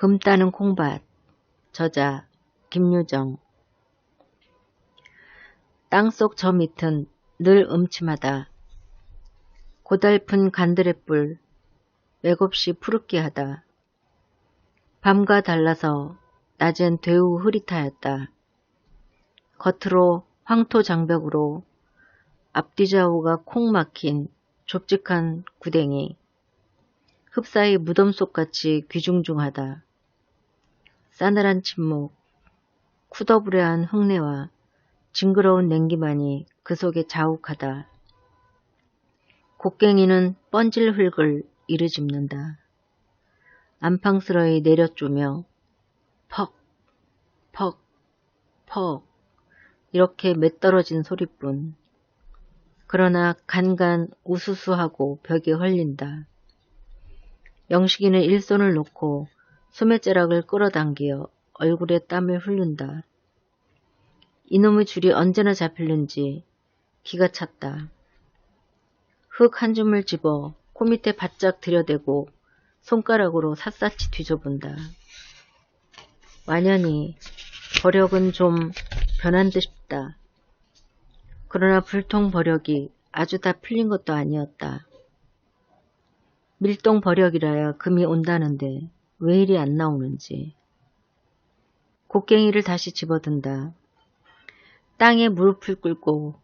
금 따는 콩밭. 저자 김유정. 땅속 저 밑은 늘 음침하다. 고달픈 간드레불 맥없이 푸르기하다. 밤과 달라서 낮엔 되우 흐릿하였다. 겉으로 황토 장벽으로 앞뒤좌우가 콩 막힌 좁직한 구댕이, 흡사히 무덤 속같이 귀중중하다. 싸늘한 침묵, 쿠더부레한 흙내와 징그러운 냉기만이 그 속에 자욱하다. 곡괭이는 뻔질 흙을 이르짚는다. 안팡스러이 내려쪼며 퍽, 퍽, 퍽 이렇게 맷떨어진 소리뿐. 그러나 간간 우수수하고 벽에 헐린다. 영식이는 일손을 놓고 소매자락을 끌어당겨 얼굴에 땀을 흘린다. 이놈의 줄이 언제나 잡힐는지 기가 찼다. 흙 한 줌을 집어 코 밑에 바짝 들여대고 손가락으로 샅샅이 뒤져본다. 완연히 버력은 좀 변한 듯 싶다. 그러나 불통 버력이 아주 다 풀린 것도 아니었다. 밀동 버력이라야 금이 온다는데 왜 이리 안 나오는지. 곡괭이를 다시 집어든다. 땅에 무릎을 꿇고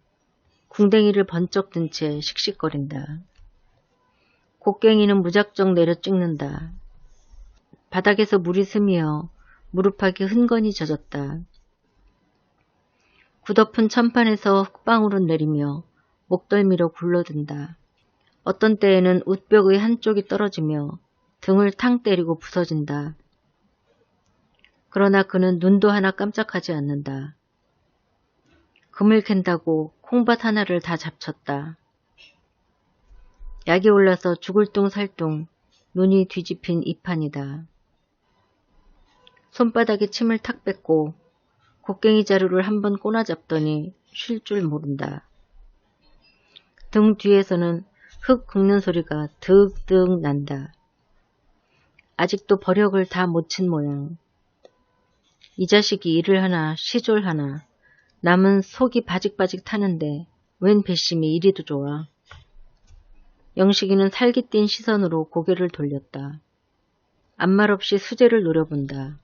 궁뎅이를 번쩍 든 채 씩씩거린다. 곡괭이는 무작정 내려 찍는다. 바닥에서 물이 스미어 무릎팍이 흔건히 젖었다. 굳어픈 천판에서 흙방울은 내리며 목덜미로 굴러든다. 어떤 때에는 웃벽의 한쪽이 떨어지며 등을 탕 때리고 부서진다. 그러나 그는 눈도 하나 깜짝하지 않는다. 금을 캔다고 콩밭 하나를 다 잡쳤다. 약이 올라서 죽을 둥 살 둥 눈이 뒤집힌 이 판이다. 손바닥에 침을 탁 뺏고 곡괭이 자루를 한번 꼬나 잡더니 쉴 줄 모른다. 등 뒤에서는 흙 긁는 소리가 득득 난다. 아직도 버력을 다 못 친 모양. 이 자식이 일을 하나 시졸 하나. 남은 속이 바직바직 타는데 웬 배심이 이리도 좋아. 영식이는 살깃 띈 시선으로 고개를 돌렸다. 아무 말 없이 수제를 노려본다.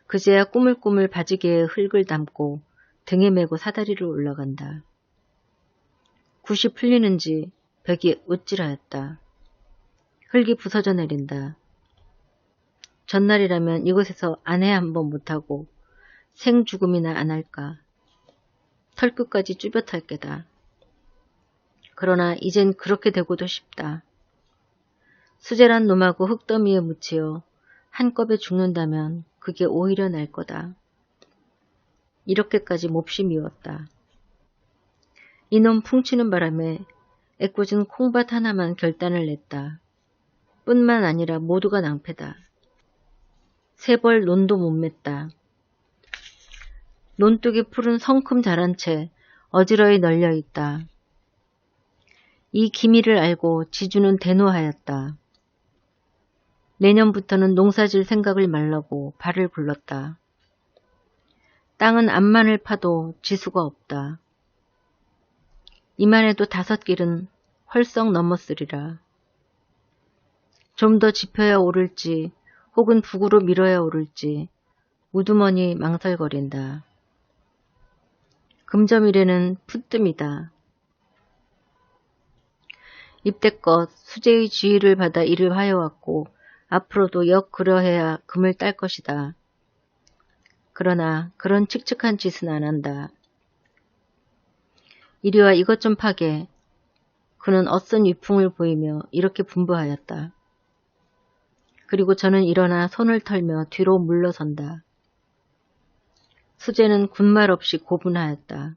그제야 꾸물꾸물 바지개에 흙을 담고 등에 메고 사다리로 올라간다. 굿이 풀리는지 벽이 으찔하였다. 흙이 부서져 내린다. 전날이라면 이곳에서 아내 한번 못하고 생죽음이나 안 할까. 털끝까지 쭈뼛할 게다. 그러나 이젠 그렇게 되고도 싶다. 수제란 놈하고 흙더미에 묻히어 한꺼번에 죽는다면 그게 오히려 날 거다. 이렇게까지 몹시 미웠다. 이놈 풍치는 바람에 애꿎은 콩밭 하나만 결단을 냈다. 뿐만 아니라 모두가 낭패다. 세벌 논도 못 맸다. 논둑이 푸른 성큼 자란 채 어지러이 널려있다. 이 기미를 알고 지주는 대노하였다. 내년부터는 농사질 생각을 말라고 발을 굴렀다. 땅은 암만을 파도 지수가 없다. 이만해도 5길은 헐썩 넘었으리라. 좀 더 짚어야 오를지 혹은 북으로 밀어야 오를지 우두머니 망설거린다. 금점일에는 풋뜸이다. 입대껏 수제의 지휘를 받아 일을 하여왔고 앞으로도 역 그러해야 금을 딸 것이다. 그러나 그런 칙칙한 짓은 안 한다. 이리와 이것 좀 파게. 그는 어쓴 위풍을 보이며 이렇게 분부하였다. 그리고 저는 일어나 손을 털며 뒤로 물러선다. 수제는 군말 없이 고분하였다.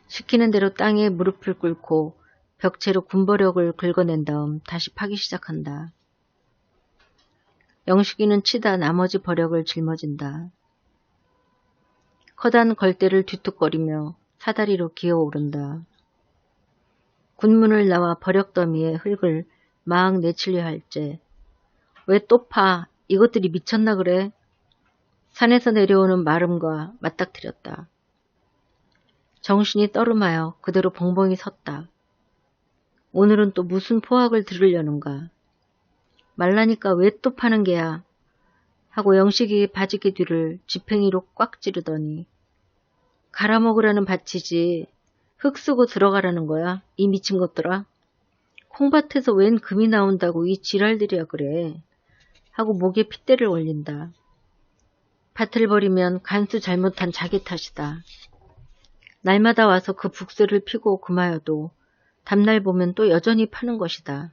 시키는 대로 땅에 무릎을 꿇고 벽체로 군버력을 긁어낸 다음 다시 파기 시작한다. 영식이는 치다 나머지 버력을 짊어진다. 커다란 걸대를 뒤뚝거리며 사다리로 기어오른다. 군문을 나와 버력더미에 흙을 막 내치려 할째 왜 또 파? 이것들이 미쳤나 그래? 산에서 내려오는 마름과 맞닥뜨렸다. 정신이 떠름하여 그대로 벙벙이 섰다. 오늘은 또 무슨 포악을 들으려는가? 말라니까 왜 또 파는 게야? 하고 영식이 바지기 뒤를 지팽이로 꽉 찌르더니 갈아먹으라는 밭이지 흙 쓰고 들어가라는 거야? 이 미친 것들아. 콩밭에서 웬 금이 나온다고 이 지랄들이야 그래. 하고 목에 핏대를 올린다. 밭을 버리면 간수 잘못한 자기 탓이다. 날마다 와서 그 북새를 피고 금하여도 다음날 보면 또 여전히 파는 것이다.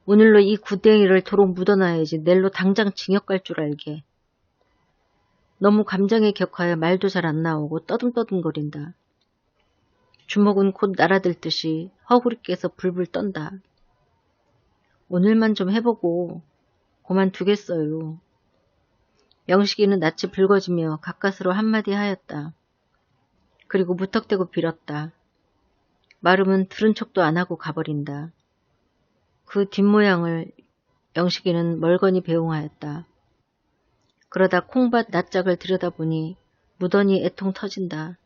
오늘로 이 구덩이를 도로 묻어놔야지 내일로 당장 징역 갈 줄 알게. 너무 감정에 격하여 말도 잘 안 나오고 떠듬떠듬거린다. 주먹은 곧 날아들듯이 허구리 깨서 불불 떤다. 오늘만 좀 해보고 그만두겠어요. 영식이는 낯이 붉어지며 가까스로 한마디 하였다. 그리고 무턱대고 빌었다. 마름은 들은 척도 안 하고 가버린다. 그 뒷모양을 영식이는 멀거니 배웅하였다. 그러다 콩밭 낯짝을 들여다보니 무던히 애통 터진다.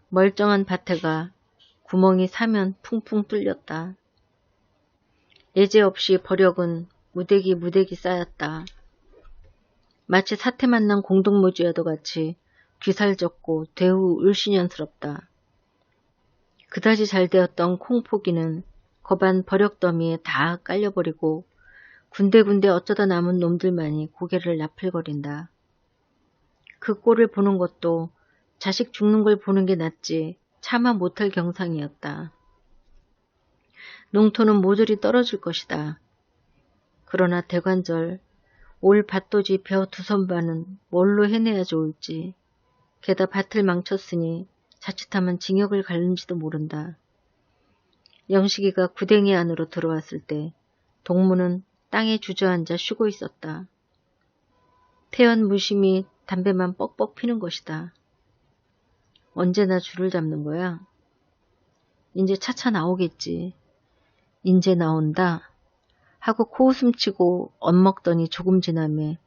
멀쩡한 밭에가 구멍이 사면 풍풍 뚫렸다. 예제없이 버력은 무대기 쌓였다. 마치 사태 만난 공동묘지와도 같이 귀살졌고 대우 을씨년스럽다. 그다지 잘 되었던 콩포기는 거반 버력더미에 다 깔려버리고 군데군데 어쩌다 남은 놈들만이 고개를 나풀거린다. 그 꼴을 보는 것도 자식 죽는 걸 보는 게 낫지 차마 못할 경상이었다. 농토는 모조리 떨어질 것이다. 그러나 대관절 올 밭도지 벼 두 선반은 뭘로 해내야 좋을지. 게다 밭을 망쳤으니 자칫하면 징역을 갈는지도 모른다. 영식이가 구덩이 안으로 들어왔을 때 동무는 땅에 주저앉아 쉬고 있었다. 태연 무심히 담배만 뻑뻑 피는 것이다. 언제나 줄을 잡는 거야? 이제 차차 나오겠지. 인제 나온다 하고 코웃음치고 엿먹더니 조금 지나매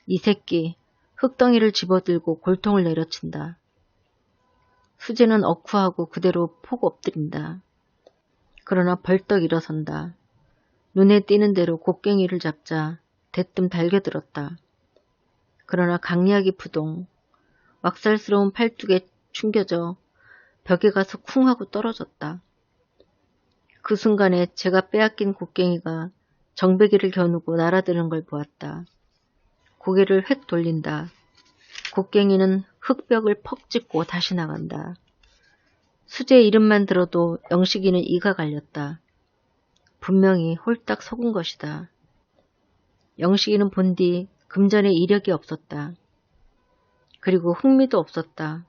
이 새끼 흙덩이를 집어들고 골통을 내려친다. 수재는 억후하고 그대로 폭 엎드린다. 그러나 벌떡 일어선다. 눈에 띄는 대로 곡괭이를 잡자 대뜸 달겨들었다. 그러나 강약이 부동, 왁살스러운 팔뚝에 충겨져 벽에 가서 쿵 하고 떨어졌다. 그 순간에 제가 빼앗긴 곡괭이가 정배기를 겨누고 날아드는 걸 보았다. 고개를 획 돌린다. 곡괭이는 흙벽을 퍽 찍고 다시 나간다. 수재 이름만 들어도 영식이는 이가 갈렸다. 분명히 홀딱 속은 것이다. 영식이는 본디 금전에 이력이 없었다. 그리고 흥미도 없었다.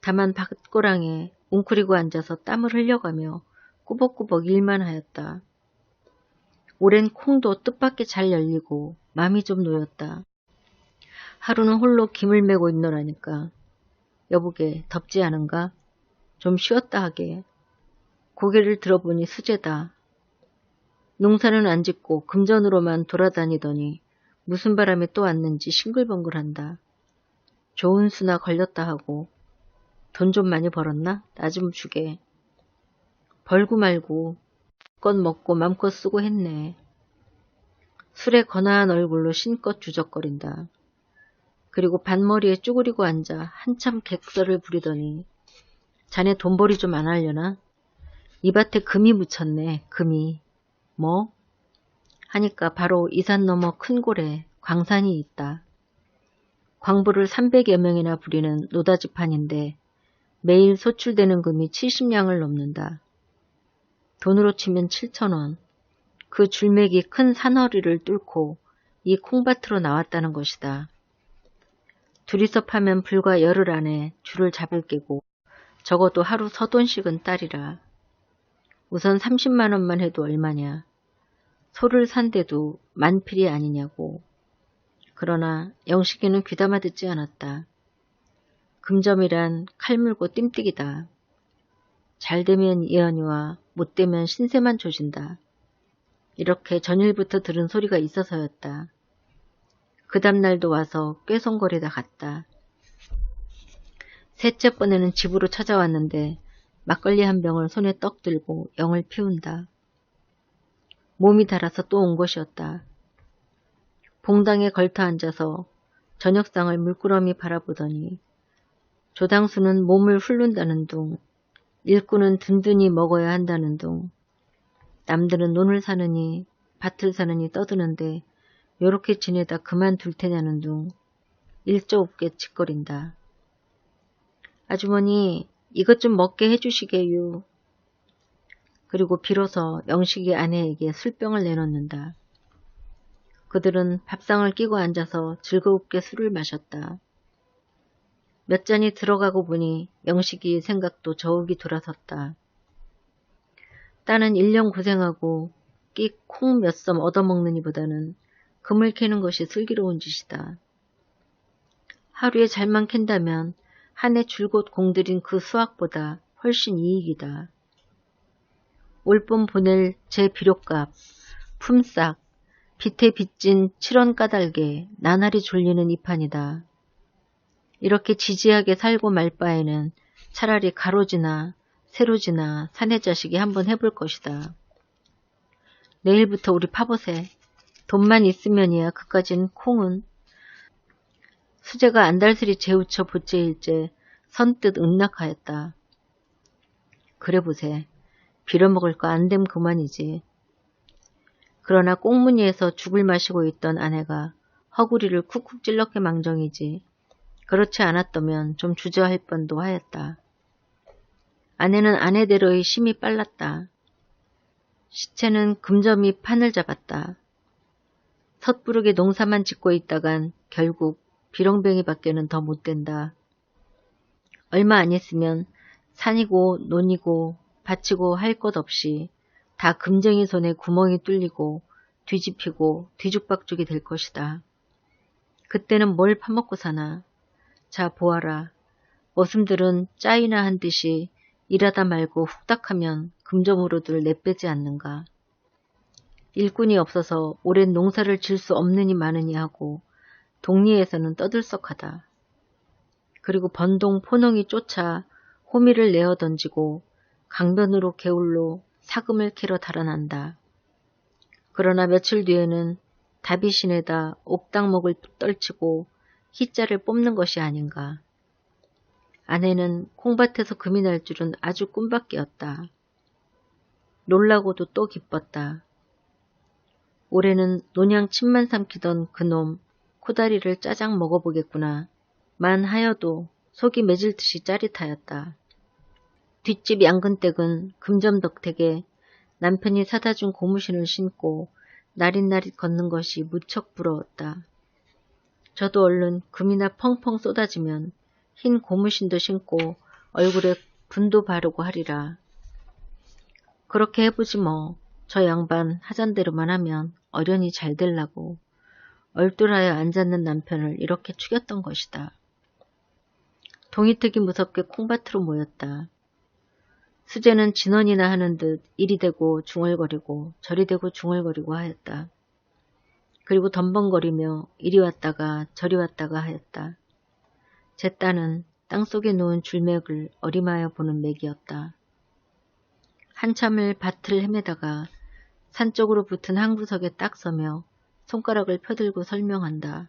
다만 밭고랑에 웅크리고 앉아서 땀을 흘려가며 꾸벅꾸벅 일만 하였다. 오랜 콩도 뜻밖의 잘 열리고 맘이 좀 놓였다. 하루는 홀로 김을 메고 있노라니까. 여보게 덥지 않은가? 좀 쉬었다 하게. 고개를 들어보니 수재다. 농사는 안 짓고 금전으로만 돌아다니더니 무슨 바람이 또 왔는지 싱글벙글한다. 좋은 수나 걸렸다 하고 돈 좀 많이 벌었나? 나 좀 주게. 벌고 말고 껏 먹고 맘껏 쓰고 했네. 술에 거나한 얼굴로 신껏 주적거린다. 그리고 반머리에 쭈그리고 앉아 한참 객설을 부리더니 자네 돈벌이 좀 안 하려나? 이 밭에 금이 묻혔네. 금이. 뭐? 하니까 바로 이 산 너머 큰 골에 광산이 있다. 광부를 300여 명이나 부리는 노다지판인데 매일 소출되는 금이 70량을 넘는다. 돈으로 치면 7,000원. 그 줄맥이 큰 산허리를 뚫고 이 콩밭으로 나왔다는 것이다. 둘이서 파면 불과 열흘 안에 줄을 잡을 게고 적어도 하루 서돈씩은 따리라. 우선 30만 원만 해도 얼마냐. 소를 산데도 만필이 아니냐고. 그러나 영식이는 귀담아 듣지 않았다. 금점이란 칼 물고 뜀뛰기다. 잘 되면 이연이와 못 되면 신세만 조진다. 이렇게 전일부터 들은 소리가 있어서였다. 그 다음날도 와서 꾀성거리다 갔다. 셋째 번에는 집으로 찾아왔는데 막걸리 한 병을 손에 떡 들고 영을 피운다. 몸이 달아서 또 온 것이었다. 봉당에 걸터 앉아서 저녁상을 물끄러미 바라보더니 조당수는 몸을 훑는다는 둥, 일꾼은 든든히 먹어야 한다는 둥, 남들은 논을 사느니 밭을 사느니 떠드는데 요렇게 지내다 그만둘 테냐는 둥 일조 없게 짓거린다. 아주머니 이것 좀 먹게 해주시게요. 그리고 비로소 영식이 아내에게 술병을 내놓는다. 그들은 밥상을 끼고 앉아서 즐겁게 술을 마셨다. 몇 잔이 들어가고 보니 영식이의 생각도 저욱이 돌아섰다. 딸은 1년 고생하고 끼 콩 몇 섬 얻어먹느니보다는 금을 캐는 것이 슬기로운 짓이다. 하루에 잘만 캔다면 한 해 줄곧 공들인 그 수확보다 훨씬 이익이다. 올봄 보낼 제 비료값, 품삯, 빚에 빚진 7원 까닭에 나날이 졸리는 이 판이다. 이렇게 지지하게 살고 말 바에는 차라리 가로지나 세로지나 사내 자식이 한번 해볼 것이다. 내일부터 우리 파보세. 돈만 있으면이야 그까진 콩은. 수재가 안달스리 재우쳐 보채일째 선뜻 응낙하였다. 그래 보세. 빌어먹을 거 안 됨 그만이지. 그러나 꽁무니에서 죽을 마시고 있던 아내가 허구리를 쿡쿡 찔렀게 망정이지. 그렇지 않았더면 좀 주저할 뻔도 하였다. 아내는 아내대로의 심이 빨랐다. 시체는 금점이 판을 잡았다. 섣부르게 농사만 짓고 있다간 결국 비렁뱅이밖에는 더 못된다. 얼마 안 있으면 산이고 논이고 밭이고 할 것 없이 다 금쟁이 손에 구멍이 뚫리고 뒤집히고 뒤죽박죽이 될 것이다. 그때는 뭘 파먹고 사나. 자 보아라. 머슴들은 짜이나 한 듯이 일하다 말고 후딱하면 금점으로들 내빼지 않는가. 일꾼이 없어서 오랜 농사를 질 수 없느니 마느니 하고 동리에서는 떠들썩하다. 그리고 번동 포농이 쫓아 호미를 내어 던지고 강변으로 개울로 사금을 캐러 달아난다. 그러나 며칠 뒤에는 다비신에다 옥당목을 떨치고 희자를 뽑는 것이 아닌가. 아내는 콩밭에서 금이 날 줄은 아주 꿈밖이었다. 놀라고도 또 기뻤다. 올해는 논양 침만 삼키던 그놈 코다리를 짜장 먹어보겠구나. 만 하여도 속이 매질 듯이 짜릿하였다. 뒷집 양근댁은 금점덕택에 남편이 사다 준 고무신을 신고 나릿나릿 걷는 것이 무척 부러웠다. 저도 얼른 금이나 펑펑 쏟아지면 흰 고무신도 신고 얼굴에 분도 바르고 하리라. 그렇게 해보지 뭐. 저 양반 하잔대로만 하면 어련히 잘 될라고. 얼뚤하여 앉았는 남편을 이렇게 죽였던 것이다. 동이특이 무섭게 콩밭으로 모였다. 수재는 진원이나 하는 듯 이리 대고 중얼거리고 저리 대고 중얼거리고 하였다. 그리고 덤벙거리며 이리 왔다가 저리 왔다가 하였다. 제 딸은 땅속에 놓은 줄맥을 어리마여 보는 맥이었다. 한참을 밭을 헤매다가 산 쪽으로 붙은 한 구석에 딱 서며 손가락을 펴들고 설명한다.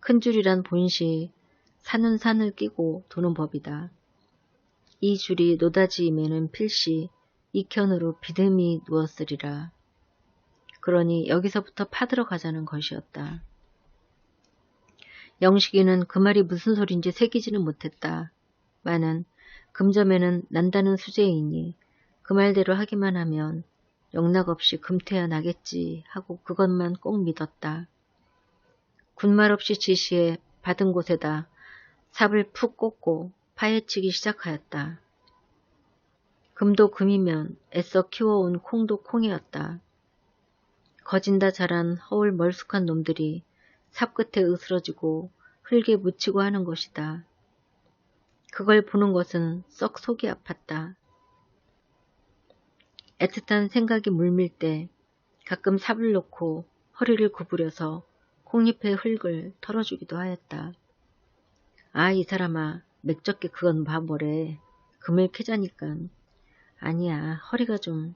큰 줄이란 본시 산은 산을 끼고 도는 법이다. 이 줄이 노다지임에는 필시 이편으로 비듬이 누웠으리라. 그러니 여기서부터 파들어 가자는 것이었다. 영식이는 그 말이 무슨 소린지 새기지는 못했다. 마는 금점에는 난다는 수제이니 그 말대로 하기만 하면 영락없이 금태야 나겠지 하고 그것만 꼭 믿었다. 군말 없이 지시해 받은 곳에다 삽을 푹 꽂고 파헤치기 시작하였다. 금도 금이면 애써 키워온 콩도 콩이었다. 거진다 자란 허울 멀쑥한 놈들이 삽 끝에 으스러지고 흙에 묻히고 하는 것이다. 그걸 보는 것은 썩 속이 아팠다. 애틋한 생각이 물밀 때 가끔 삽을 놓고 허리를 구부려서 콩잎의 흙을 털어주기도 하였다. 아, 이 사람아, 맥적게 그건 바보래. 금을 캐자니깐. 아니야, 허리가 좀.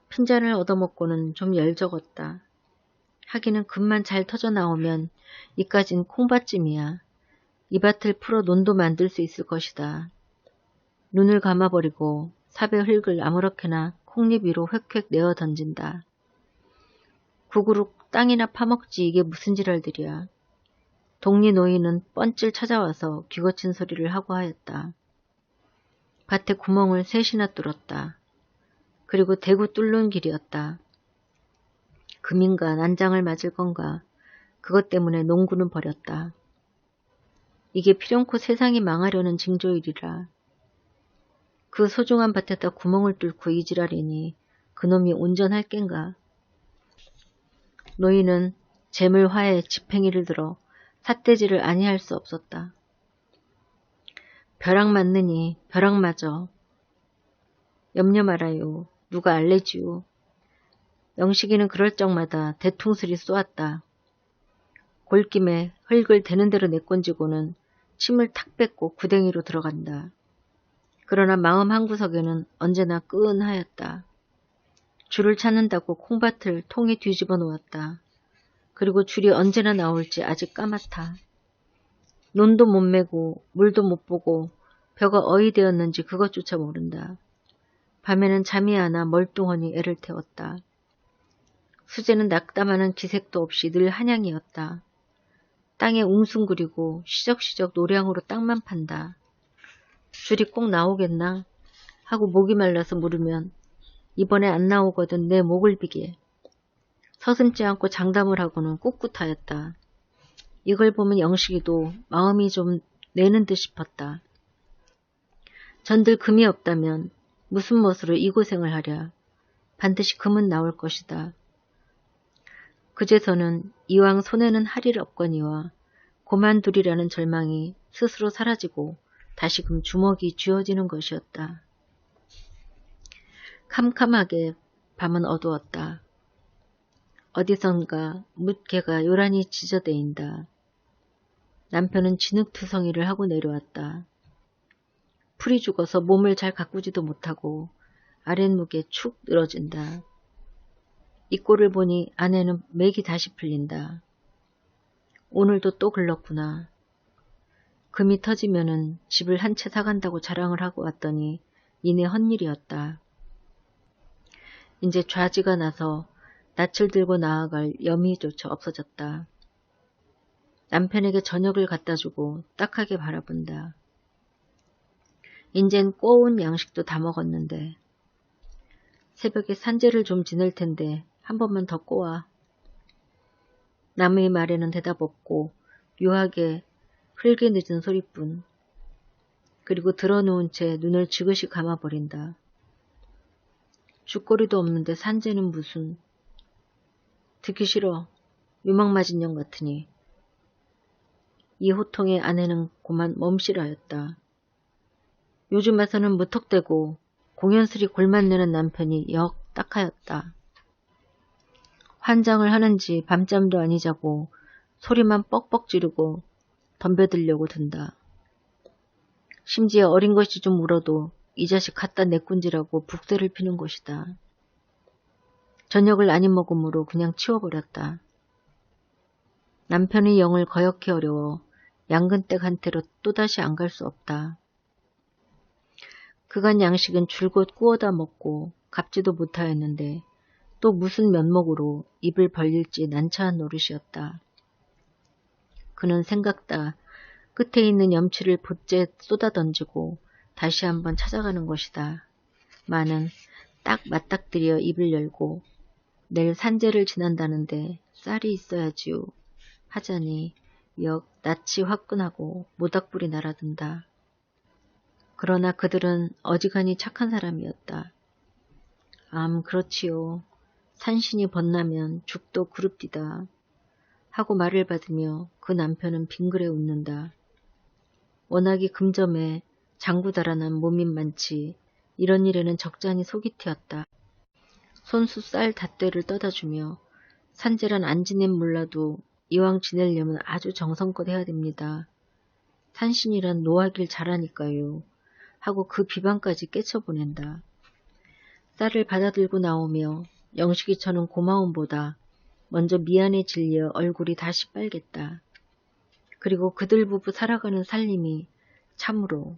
핀잔을 얻어먹고는 좀 열적었다. 하기는 금만 잘 터져 나오면 이까진 콩밭쯤이야. 이 밭을 풀어 논도 만들 수 있을 것이다. 눈을 감아버리고 삽의 흙을 아무렇게나 콩잎 위로 획획 내어 던진다. 구구룩 땅이나 파먹지 이게 무슨 지랄들이야. 동리 노인은 뻔질 찾아와서 귀거친 소리를 하고 하였다. 밭에 구멍을 셋이나 뚫었다. 그리고 대구 뚫는 길이었다. 금인가 난장을 맞을 건가. 그것 때문에 농구는 버렸다. 이게 필연코 세상이 망하려는 징조이리라. 그 소중한 밭에다 구멍을 뚫고 이지랄이니 그놈이 온전할 겐가. 노인은 재물화에 지팽이를 들어 삿대질을 아니할 수 없었다. 벼락 맞느니 벼락 맞어. 염려 말아요. 누가 알레지요. 영식이는 그럴 적마다 대퉁스리 쏘았다. 골김에 흙을 대는 대로 내꼰지고는 침을 탁 뱉고 구덩이로 들어간다. 그러나 마음 한구석에는 언제나 끄은하였다. 줄을 찾는다고 콩밭을 통에 뒤집어 놓았다. 그리고 줄이 언제나 나올지 아직 까맣다. 논도 못 메고 물도 못 보고 벼가 어이 되었는지 그것조차 모른다. 밤에는 잠이 안 와 멀뚱하니 애를 태웠다. 수제는 낙담하는 기색도 없이 늘 한양이었다. 땅에 웅숭구리고 시적시적 노량으로 땅만 판다. 줄이 꼭 나오겠나? 하고 목이 말라서 물으면 이번에 안 나오거든 내 목을 비게. 서슴지 않고 장담을 하고는 꿋꿋하였다. 이걸 보면 영식이도 마음이 좀 내는 듯 싶었다. 전들 금이 없다면 무슨 멋으로 이 고생을 하랴. 반드시 금은 나올 것이다. 그제서는 이왕 손에는 할 일 없거니와 고만두리라는 절망이 스스로 사라지고 다시금 주먹이 쥐어지는 것이었다. 캄캄하게 밤은 어두웠다. 어디선가 묻개가 요란히 지저대인다. 남편은 진흙투성이를 하고 내려왔다. 풀이 죽어서 몸을 잘 가꾸지도 못하고 아랫목에 축 늘어진다. 이 꼴을 보니 아내는 맥이 다시 풀린다. 오늘도 또 글렀구나. 금이 터지면은 집을 한 채 사간다고 자랑을 하고 왔더니 이내 헛일이었다. 이제 좌지가 나서 낯을 들고 나아갈 여미조차 없어졌다. 남편에게 저녁을 갖다주고 딱하게 바라본다. 인젠 꼬운 양식도 다 먹었는데 새벽에 산재를 좀 지낼 텐데 한 번만 더 꼬아. 남의 말에는 대답 없고 묘하게 흘게 늦은 소리뿐. 그리고 들어놓은 채 눈을 지그시 감아버린다. 죽거리도 없는데 산재는 무슨. 듣기 싫어. 유망맞은 년 같으니. 이 호통에 아내는 고만 멈시라였다. 요즘 와서는 무턱대고 공연스리 골맞내는 남편이 역 딱하였다. 환장을 하는지 밤잠도 아니 자고 소리만 뻑뻑 지르고 덤벼들려고 든다. 심지어 어린 것이 좀 울어도 이 자식 갖다 내꾼지라고 북새를 피는 것이다. 저녁을 아니 먹음으로 그냥 치워버렸다. 남편의 영을 거역히 어려워 양근댁한테로 또다시 안 갈 수 없다. 그간 양식은 줄곧 구워다 먹고 갚지도 못하였는데 또 무슨 면목으로 입을 벌릴지 난처한 노릇이었다. 그는 생각다 끝에 있는 염치를 봇째 쏟아던지고 다시 한번 찾아가는 것이다. 마는 딱 맞닥뜨려 입을 열고 내일 산재를 지난다는데 쌀이 있어야지요 하자니 역 낯이 화끈하고 모닥불이 날아든다. 그러나 그들은 어지간히 착한 사람이었다. 그렇지요. 산신이 번나면 죽도 그룹디다. 하고 말을 받으며 그 남편은 빙그레 웃는다. 워낙이 금점에 장구 달아난 몸인 많지 이런 일에는 적잖이 속이 튀었다. 손수 쌀 닷대를 떠다주며 산재란 안 지낸 몰라도 이왕 지내려면 아주 정성껏 해야 됩니다. 산신이란 노하길 잘하니까요. 하고 그 비방까지 깨쳐보낸다. 쌀을 받아들고 나오며 영식이 쳐는 고마움보다 먼저 미안해 질려 얼굴이 다시 빨겠다. 그리고 그들 부부 살아가는 살림이 참으로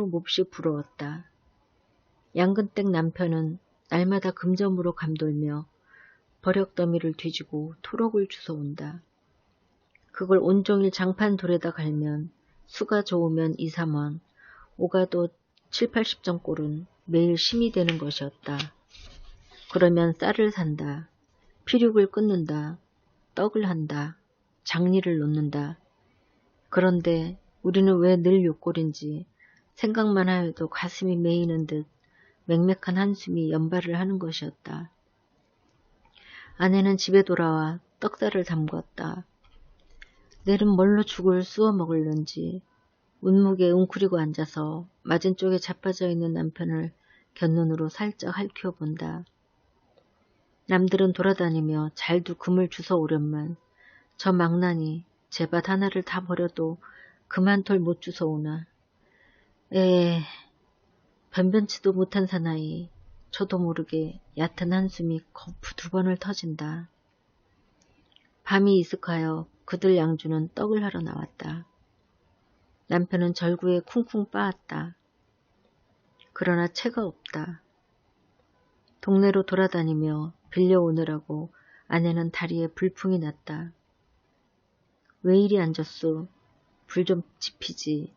몹시 부러웠다. 양근댁 남편은 날마다 금점으로 감돌며 버럭더미를 뒤지고 토록을 주워온다. 그걸 온종일 장판 돌에다 갈면 수가 좋으면 2, 3원, 오가도 7, 80점 꼴은 매일 심이 되는 것이었다. 그러면 쌀을 산다. 피륙을 끊는다. 떡을 한다. 장리를 놓는다. 그런데 우리는 왜 늘 요꼴인지 생각만 하여도 가슴이 메이는 듯 맥맥한 한숨이 연발을 하는 것이었다. 아내는 집에 돌아와 떡살을 담궜다. 내일은 뭘로 죽을 쑤어 먹을런지 운목에 웅크리고 앉아서 맞은 쪽에 자빠져 있는 남편을 곁눈으로 살짝 핥혀 본다. 남들은 돌아다니며 잘도 금을 주워오련만 저 망나니 제 밭 하나를 다 버려도 그만털 못 주워오나. 변변치도 못한 사나이 저도 모르게 얕은 한숨이 거푸 2번을 터진다. 밤이 이슥하여 그들 양주는 떡을 하러 나왔다. 남편은 절구에 쿵쿵 빠았다. 그러나 채가 없다. 동네로 돌아다니며 빌려오느라고 아내는 다리에 불풍이 났다. 왜 이리 앉았소? 불 좀 지피지.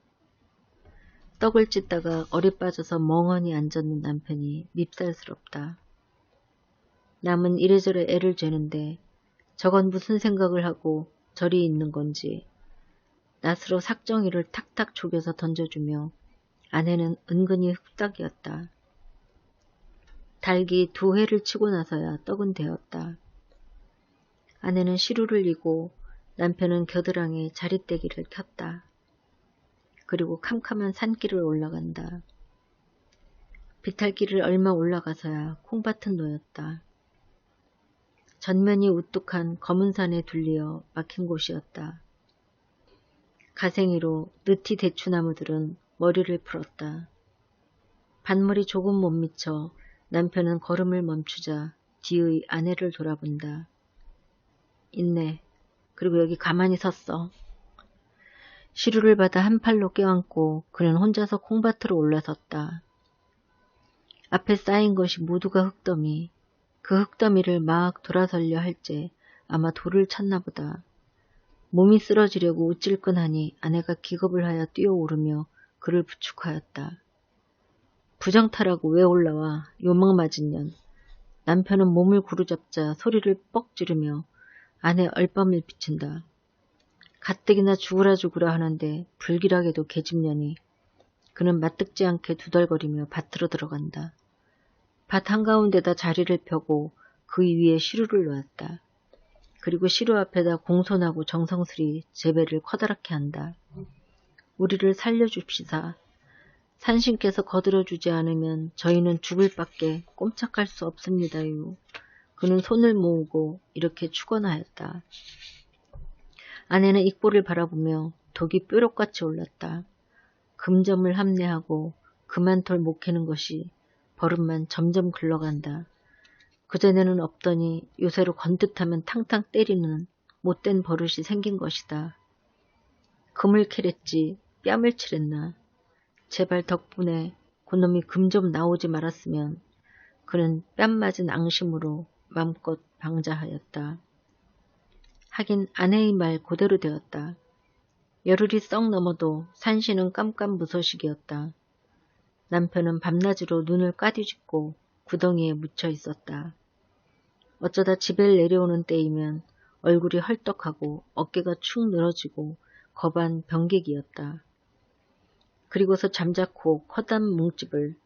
떡을 찢다가 얼에 빠져서 멍하니 앉았는 남편이 밉살스럽다. 남은 이래저래 애를 죄는데 저건 무슨 생각을 하고 저리 있는 건지 낫으로 삭정이를 탁탁 조겨서 던져주며 아내는 은근히 흡닥이었다. 달기 2회를 치고 나서야 떡은 되었다. 아내는 시루를 이고 남편은 겨드랑이에 자릿대기를 켰다. 그리고 캄캄한 산길을 올라간다. 비탈길을 얼마 올라가서야 콩밭은 놓였다. 전면이 우뚝한 검은 산에 둘리어 막힌 곳이었다. 가생이로 느티 대추나무들은 머리를 풀었다. 반머리 조금 못 미쳐 남편은 걸음을 멈추자 뒤의 아내를 돌아본다. 있네. 그리고 여기 가만히 섰어. 시루를 받아 한 팔로 껴안고 그는 혼자서 콩밭으로 올라섰다. 앞에 쌓인 것이 모두가 흙더미. 그 흙더미를 막 돌아설려 할제 아마 돌을 찾나 보다. 몸이 쓰러지려고 우찔끈하니 아내가 기겁을 하여 뛰어오르며 그를 부축하였다. 부정타라고 왜 올라와 요망맞은 년. 남편은 몸을 구르잡자 소리를 뻑 지르며 아내 얼밤을 비친다. 가뜩이나 죽으라 하는데 불길하게도 계집년이 그는 맞듣지 않게 두덜거리며 밭으로 들어간다. 밭 한가운데다 자리를 펴고 그 위에 시루를 놓았다. 그리고 시루 앞에다 공손하고 정성스레 제배를 커다랗게 한다. 우리를 살려줍시사. 산신께서 거들어주지 않으면 저희는 죽을 밖에 꼼짝할 수 없습니다요. 그는 손을 모으고 이렇게 축원하였다. 아내는 익보를 바라보며 독이 뾰록같이 올랐다. 금점을 함내하고 그만털 못 캐는 것이 버릇만 점점 글러간다. 그전에는 없더니 요새로 건듯하면 탕탕 때리는 못된 버릇이 생긴 것이다. 금을 캐랬지 뺨을 칠했나. 제발 덕분에 그놈이 금 좀 나오지 말았으면 그는 뺨 맞은 앙심으로 맘껏 방자하였다. 하긴 아내의 말 그대로 되었다. 열흘이 썩 넘어도 산신은 깜깜무소식이었다. 남편은 밤낮으로 눈을 까뒤집고 구덩이에 묻혀 있었다. 어쩌다 집에 내려오는 때이면 얼굴이 헐떡하고 어깨가 축 늘어지고 겁한 병객이었다. 그리고서 잠자코 커다란 뭉집을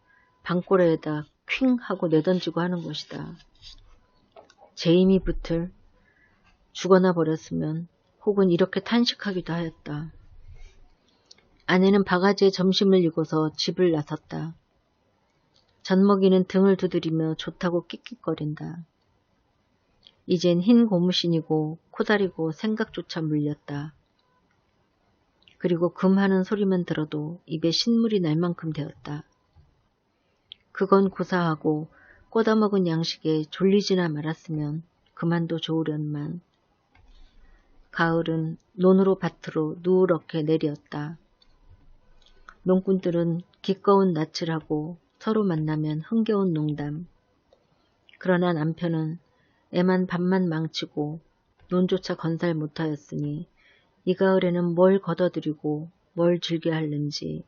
방꼬레에다 퀭 하고 내던지고 하는 것이다. 제 힘이 붙을 죽어나 버렸으면 혹은 이렇게 탄식하기도 하였다. 아내는 바가지에 점심을 이고서 집을 나섰다. 젖먹이는 등을 두드리며 좋다고 끽끽거린다. 이젠 흰 고무신이고 코다리고 생각조차 물렸다. 그리고 금하는 소리만 들어도 입에 신물이 날 만큼 되었다. 그건 고사하고 꼬다먹은 양식에 졸리지나 말았으면 그만도 좋으련만 가을은 논으로 밭으로 누렇게 내리었다. 농꾼들은 기꺼운 낯을 하고 서로 만나면 흥겨운 농담. 그러나 남편은 애만 밥만 망치고 논조차 건살 못하였으니 이 가을에는 뭘 걷어들이고 뭘 즐겨 할는지.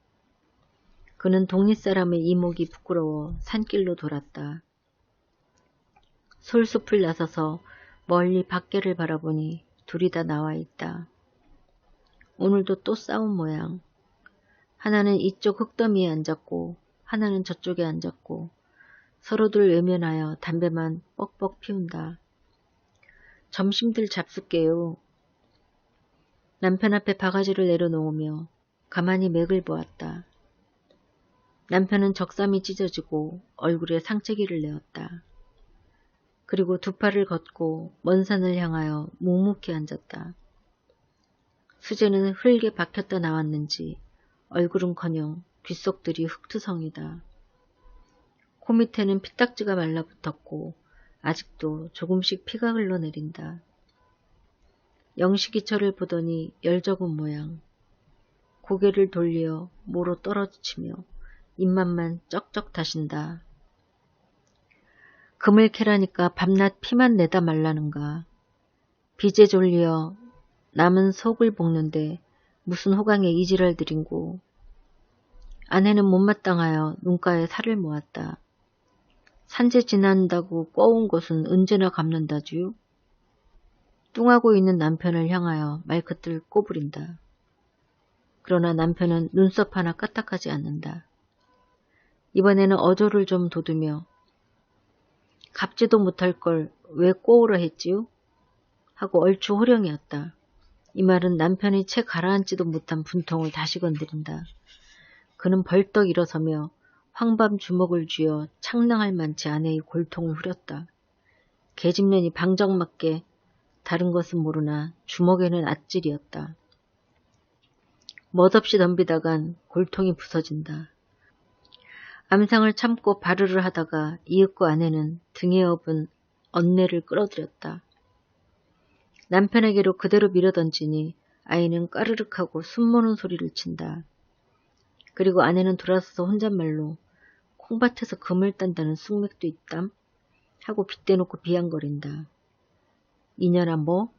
그는 동리사람의 이목이 부끄러워 산길로 돌았다. 솔숲을 나서서 멀리 밖에를 바라보니 둘이 다 나와 있다. 오늘도 또 싸운 모양. 하나는 이쪽 흙더미에 앉았고 하나는 저쪽에 앉았고 서로들 외면하여 담배만 뻑뻑 피운다. 점심들 잡숫게요. 남편 앞에 바가지를 내려놓으며 가만히 맥을 보았다. 남편은 적삼이 찢어지고 얼굴에 상체기를 내었다. 그리고 두 팔을 걷고 먼 산을 향하여 묵묵히 앉았다. 수제는 흙에 박혔다 나왔는지 얼굴은커녕 귓속들이 흙투성이다. 코 밑에는 피딱지가 말라붙었고 아직도 조금씩 피가 흘러내린다. 영식이 저를 보더니 열적은 모양. 고개를 돌려 모로 떨어지치며 입맛만 쩍쩍 다신다. 금을 캐라니까 밤낮 피만 내다 말라는가. 빚에 졸려 남은 속을 볶는데 무슨 호강에 이지랄 들인고. 아내는 못마땅하여 눈가에 살을 모았다. 산재 지난다고 꿔온 것은 언제나 갚는다주요. 뚱하고 있는 남편을 향하여 말끝을 꼬부린다. 그러나 남편은 눈썹 하나 까딱하지 않는다. 이번에는 어조를 좀 돋우며 갚지도 못할 걸 왜 꼬우려 했지요? 하고 얼추 호령이었다. 이 말은 남편이 채 가라앉지도 못한 분통을 다시 건드린다. 그는 벌떡 일어서며 황밤 주먹을 쥐어 창랑할 만치 아내의 골통을 후렸다. 계집년이 방정맞게 다른 것은 모르나 주먹에는 아찔이었다. 멋없이 덤비다간 골통이 부서진다. 암상을 참고 바르르 하다가 이윽고 아내는 등에 업은 언내를 끌어들였다. 남편에게로 그대로 밀어던지니 아이는 까르륵하고 숨모는 소리를 친다. 그리고 아내는 돌아서서 혼잣말로 콩밭에서 금을 딴다는 숙맥도 있담 하고 빗대놓고 비양거린다. 이년아 뭐?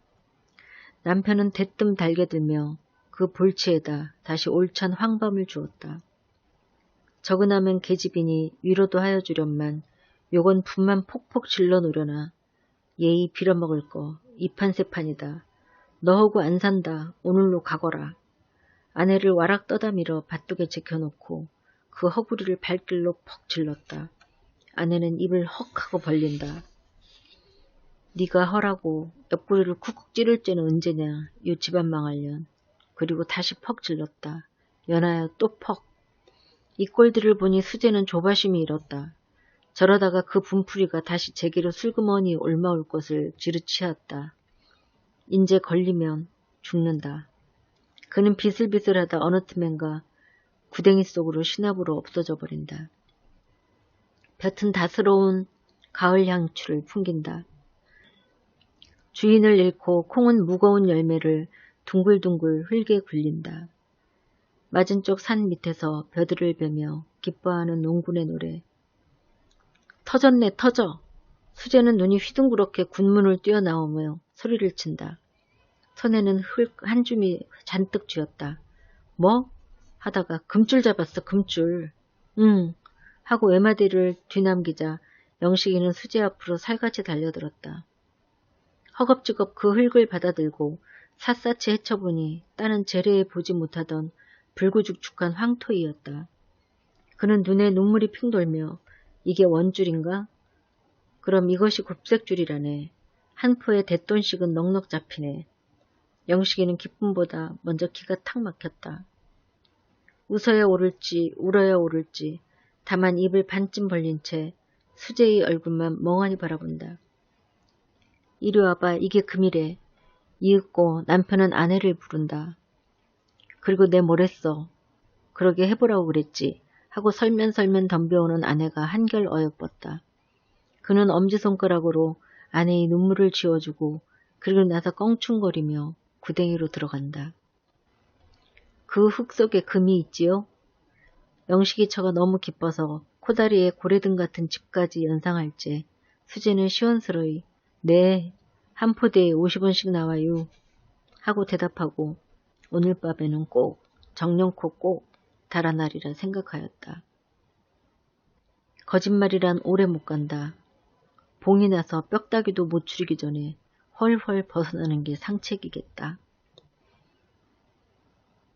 남편은 대뜸 달게 들며 그 볼치에다 다시 올찬 황밤을 주었다. 적은하면 계집이니 위로도 하여 주련만 요건 분만 폭폭 질러 놓으려나 예의 빌어먹을 거 이판세판이다. 너하고 안 산다. 오늘로 가거라. 아내를 와락 떠다밀어 밭둑에 제켜놓고 그 허구리를 발길로 퍽 질렀다. 아내는 입을 헉 하고 벌린다. 네가 허라고 옆구리를 쿡쿡 찌를 죄는 언제냐. 요 집안 망할년. 그리고 다시 퍽 질렀다. 연하여 또 퍽. 이 꼴들을 보니 수제는 조바심이 일었다. 저러다가 그 분풀이가 다시 제게로 슬그머니 올마올 것을 지르치었다. 인제 걸리면 죽는다. 그는 비슬비슬하다 어느 틈엔가 구덩이 속으로 신압으로 없어져 버린다. 볕은 다스러운 가을 향추를 풍긴다. 주인을 잃고 콩은 무거운 열매를 둥글둥글 흙에 굴린다. 맞은 쪽 산 밑에서 벼들을 베며 기뻐하는 농군의 노래. 터졌네 터져. 수제는 눈이 휘둥그렇게 군문을 뛰어나오며 소리를 친다. 손에는 흙 한 줌이 잔뜩 쥐었다. 뭐? 하다가 금줄 잡았어 금줄. 응. 하고 외마디를 뒤남기자 영식이는 수제 앞으로 살같이 달려들었다. 허겁지겁 그 흙을 받아들고 샅샅이 헤쳐보니 딸은 재래에 보지 못하던 불구죽죽한 황토이였다. 그는 눈에 눈물이 핑 돌며 이게 원줄인가? 그럼 이것이 곱색줄이라네. 한 포에 대돈씩은 넉넉 잡히네. 영식이는 기쁨보다 먼저 기가 탁 막혔다. 웃어야 오를지 울어야 오를지 다만 입을 반쯤 벌린 채 수재의 얼굴만 멍하니 바라본다. 이리 와봐, 이게 금이래. 이윽고 남편은 아내를 부른다. 그리고 내 뭐랬어. 그러게 해보라고 그랬지. 하고 설면설면 덤벼오는 아내가 한결 어여뻤다. 그는 엄지손가락으로 아내의 눈물을 지워주고 그리고 나서 껑충거리며 구덩이로 들어간다. 그 흙 속에 금이 있지요? 영식이처가 너무 기뻐서 코다리에 고래등 같은 집까지 연상할 째 수재는 시원스러이 네, 한 포대에 50원씩 나와요 하고 대답하고 오늘 밤에는 꼭 정령코 꼭 달아나리라 생각하였다. 거짓말이란 오래 못 간다. 봉이 나서 뼈다귀도 못 추리기 전에 헐헐 벗어나는 게 상책이겠다.